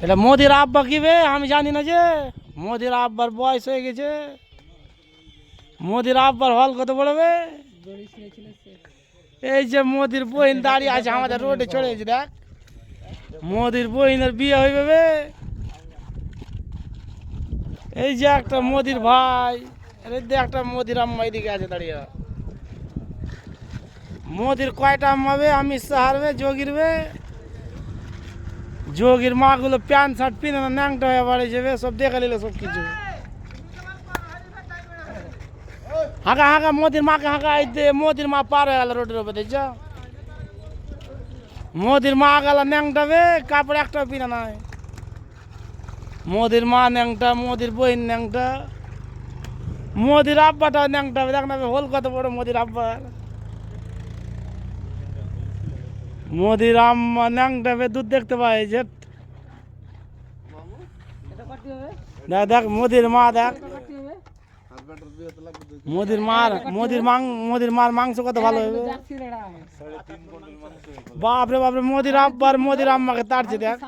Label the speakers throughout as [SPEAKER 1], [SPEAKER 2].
[SPEAKER 1] এটা মোদির আব্বা কি বে আমি জানি না যে মোদির আব্বার বয়স হয়ে গেছে মোদির আব্বার হল কত পড়বে এই যে মোদির বহিন দাঁড়িয়ে আছে আমাদের রোডে চড়ে গেছে দেখ মোদির বহিনের বিয়ে হইবে বে এই যে একটা মোদির ভাই একটা মোদির আম্মা এদিকে আছে দাঁড়িয়ে মোদির কয়টা আম্মা বে অমিত শাহ বে যোগীর বে যোগীর মা গুলো প্যান্ট শার্ট পিনে না ন্যাংটা হয়ে বাড়ি যাবে সব দেখে নিল সব কিছু হাঁকা হাঁকা মোদির মাকে হাঁকা মোদির মা পার হয়ে গেল রোডের উপর দেখছ মোদির মা গেল ন্যাংটাবে কাপড় একটাও পিনা নাই মোদির মা ন্যাংটা মোদির বইন ন্যাংটা মোদির আব্বাটাও ন্যাংটা দেখ না হোল কত বড় মোদির আব্বার মোদির আম্মা ন্যাংটা দুধ দেখতে পাই যে দেখ দেখ মোদির মা দেখ মোদির মার মাংস কত ভালো হবে বাপরে বাপরে মোদির আব্বার মোদির আম্মাকে তাড়ছে দেখ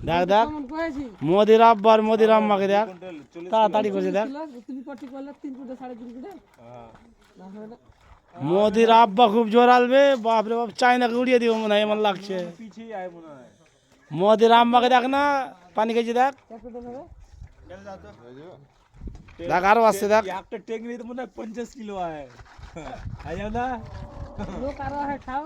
[SPEAKER 1] দেখ দেখ মোদির আব্বার মোদির আম্মাকে দেখ তাড়াতাড়ি করছে দেখ মোদির আব্বা খুব জোর আলবে বাপরে বাপ চাইনাকে উড়িয়ে দিব মনে হয় এমন লাগছে মোদির আম্মাকে দেখ না পানি খেয়েছি দেখ দেখ আরো আসছে দেখ
[SPEAKER 2] একটা টেকনি তো মনে হয় 50 কিলো আয় না লোক আরো খাও